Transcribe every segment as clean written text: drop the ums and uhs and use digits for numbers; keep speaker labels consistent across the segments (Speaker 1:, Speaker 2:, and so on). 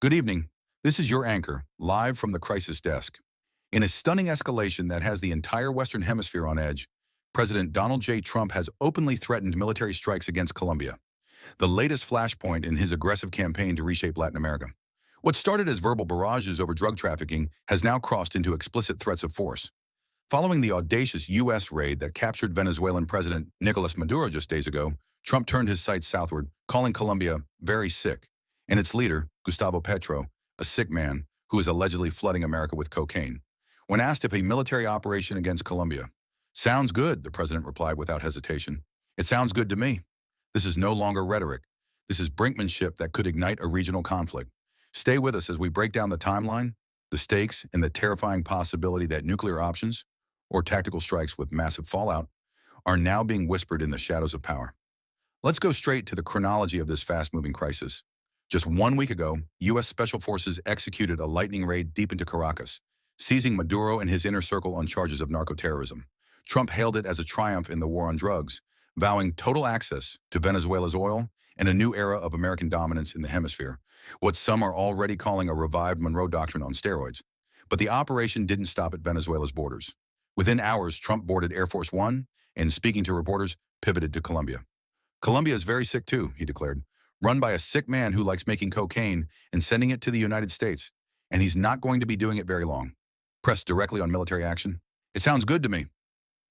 Speaker 1: Good evening. This is your anchor, live from the crisis desk. In a stunning escalation that has the entire Western Hemisphere on edge, President Donald J. Trump has openly threatened military strikes against Colombia, the latest flashpoint in his aggressive campaign to reshape Latin America. What started as verbal barrages over drug trafficking has now crossed into explicit threats of force. Following the audacious U.S. raid that captured Venezuelan President Nicolas Maduro just days ago, Trump turned his sights southward, calling Colombia very sick, and its leader, Gustavo Petro, a sick man who is allegedly flooding America with cocaine. When asked if a military operation against Colombia, "Sounds good," the president replied without hesitation. "It sounds good to me." This is no longer rhetoric. This is brinkmanship that could ignite a regional conflict. Stay with us as we break down the timeline, the stakes, and the terrifying possibility that nuclear options, or tactical strikes with massive fallout, are now being whispered in the shadows of power. Let's go straight to the chronology of this fast-moving crisis. Just 1 week ago, U.S. Special Forces executed a lightning raid deep into Caracas, seizing Maduro and his inner circle on charges of narco-terrorism. Trump hailed it as a triumph in the war on drugs, vowing total access to Venezuela's oil and a new era of American dominance in the hemisphere, what some are already calling a revived Monroe Doctrine on steroids. But the operation didn't stop at Venezuela's borders. Within hours, Trump boarded Air Force One and, speaking to reporters, pivoted to Colombia. "Colombia is very sick too," he declared, "run by a sick man who likes making cocaine and sending it to the United States, and he's not going to be doing it very long." Pressed directly on military action, "It sounds good to me."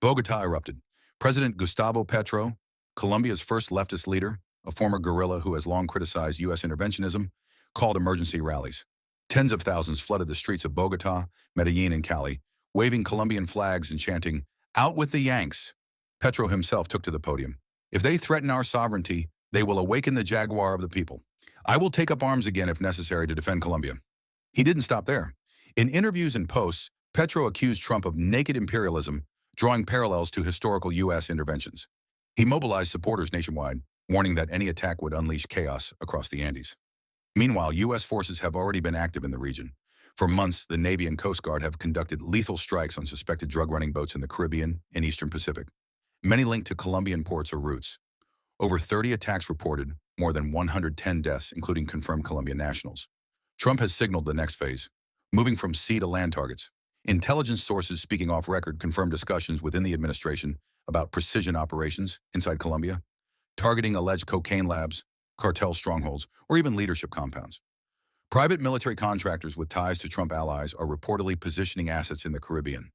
Speaker 1: Bogota erupted. President Gustavo Petro, Colombia's first leftist leader, a former guerrilla who has long criticized U.S. interventionism, called emergency rallies. Tens of thousands flooded the streets of Bogota, Medellin, and Cali, waving Colombian flags and chanting, "Out with the Yanks." Petro himself took to the podium. "If they threaten our sovereignty, they will awaken the jaguar of the people. I will take up arms again if necessary to defend Colombia." He didn't stop there. In interviews and posts, Petro accused Trump of naked imperialism, drawing parallels to historical U.S. interventions. He mobilized supporters nationwide, warning that any attack would unleash chaos across the Andes. Meanwhile, U.S. forces have already been active in the region. For months, the Navy and Coast Guard have conducted lethal strikes on suspected drug-running boats in the Caribbean and Eastern Pacific, many linked to Colombian ports or routes. Over 30 attacks reported, more than 110 deaths, including confirmed Colombian nationals. Trump has signaled the next phase, moving from sea to land targets. Intelligence sources speaking off record confirmed discussions within the administration about precision operations inside Colombia, targeting alleged cocaine labs, cartel strongholds, or even leadership compounds. Private military contractors with ties to Trump allies are reportedly positioning assets in the Caribbean.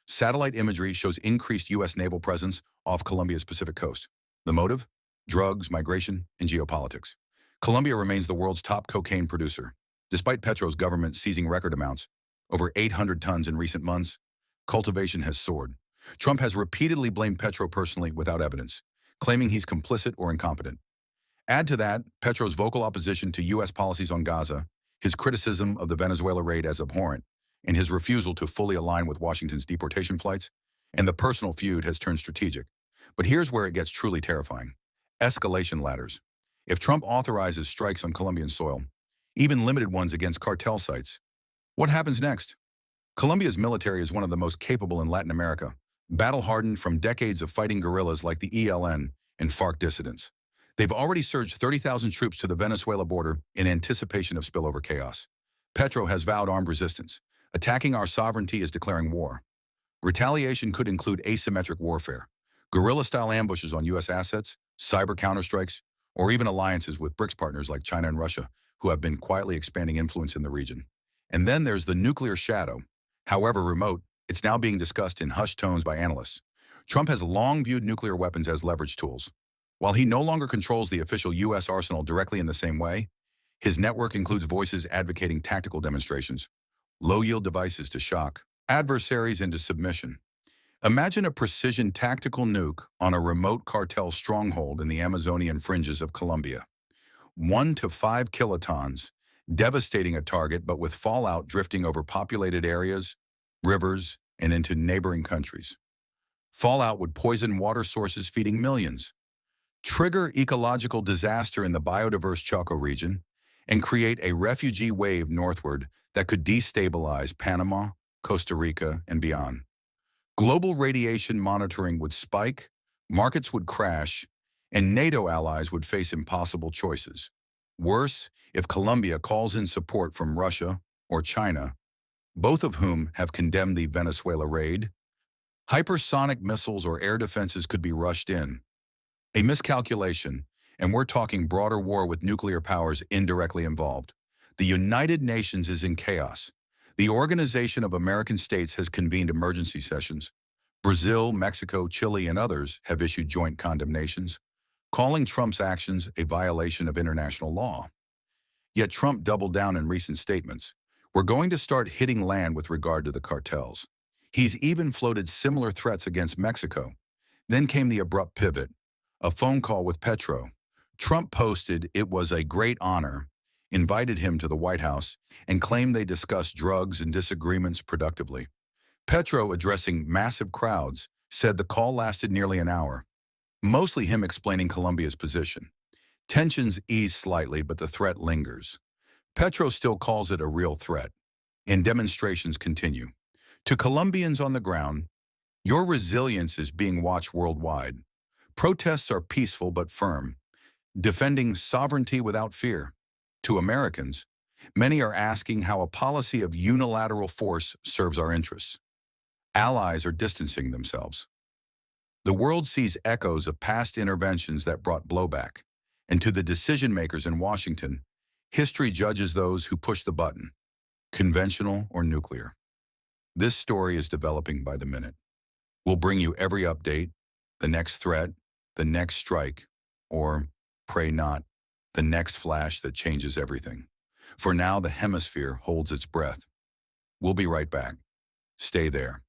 Speaker 1: Satellite imagery shows increased U.S. naval presence off Colombia's Pacific coast. The motive? Drugs, migration, and geopolitics. Colombia remains the world's top cocaine producer. Despite Petro's government seizing record amounts, over 800 tons in recent months, cultivation has soared. Trump has repeatedly blamed Petro personally without evidence, claiming he's complicit or incompetent. Add to that Petro's vocal opposition to U.S. policies on Gaza, his criticism of the Venezuela raid as abhorrent, and his refusal to fully align with Washington's deportation flights, and the personal feud has turned strategic. But here's where it gets truly terrifying. Escalation ladders. If Trump authorizes strikes on Colombian soil, even limited ones against cartel sites, what happens next? Colombia's military is one of the most capable in Latin America, battle-hardened from decades of fighting guerrillas like the ELN and FARC dissidents. They've already surged 30,000 troops to the Venezuela border in anticipation of spillover chaos. Petro has vowed armed resistance. Attacking our sovereignty is declaring war. Retaliation could include asymmetric warfare, guerrilla-style ambushes on U.S. assets, cyber counterstrikes, or even alliances with BRICS partners like China and Russia, who have been quietly expanding influence in the region. And then there's the nuclear shadow. However remote, it's now being discussed in hushed tones by analysts. Trump has long viewed nuclear weapons as leverage tools. While he no longer controls the official U.S. arsenal directly in the same way, his network includes voices advocating tactical demonstrations, low-yield devices to shock adversaries into submission. Imagine a precision tactical nuke on a remote cartel stronghold in the Amazonian fringes of Colombia. 1 to 5 kilotons, devastating a target but with fallout drifting over populated areas, rivers, and into neighboring countries. Fallout would poison water sources feeding millions, trigger ecological disaster in the biodiverse Chaco region, and create a refugee wave northward that could destabilize Panama, Costa Rica, and beyond. Global radiation monitoring would spike, markets would crash, and NATO allies would face impossible choices. Worse, if Colombia calls in support from Russia or China, both of whom have condemned the Venezuela raid, hypersonic missiles or air defenses could be rushed in. A miscalculation, and we're talking broader war with nuclear powers indirectly involved. The United Nations is in chaos. The Organization of American States has convened emergency sessions. Brazil, Mexico, Chile, and others have issued joint condemnations, calling Trump's actions a violation of international law. Yet Trump doubled down in recent statements. We're going to start hitting land with regard to the cartels. He's even floated similar threats against Mexico. Then came the abrupt pivot, a phone call with Petro. Trump posted it was a great honor, invited him to the White House, and claimed they discussed drugs and disagreements productively. Petro, addressing massive crowds, said the call lasted nearly an hour, mostly him explaining Colombia's position. Tensions ease slightly, but the threat lingers. Petro still calls it a real threat, and demonstrations continue. To Colombians on the ground, your resilience is being watched worldwide. Protests are peaceful but firm, defending sovereignty without fear. To Americans, many are asking how a policy of unilateral force serves our interests. Allies are distancing themselves. The world sees echoes of past interventions that brought blowback, and to the decision-makers in Washington, history judges those who push the button, conventional or nuclear. This story is developing by the minute. We'll bring you every update, the next threat, the next strike, or, pray not, the next flash that changes everything. For now, the hemisphere holds its breath. We'll be right back. Stay there.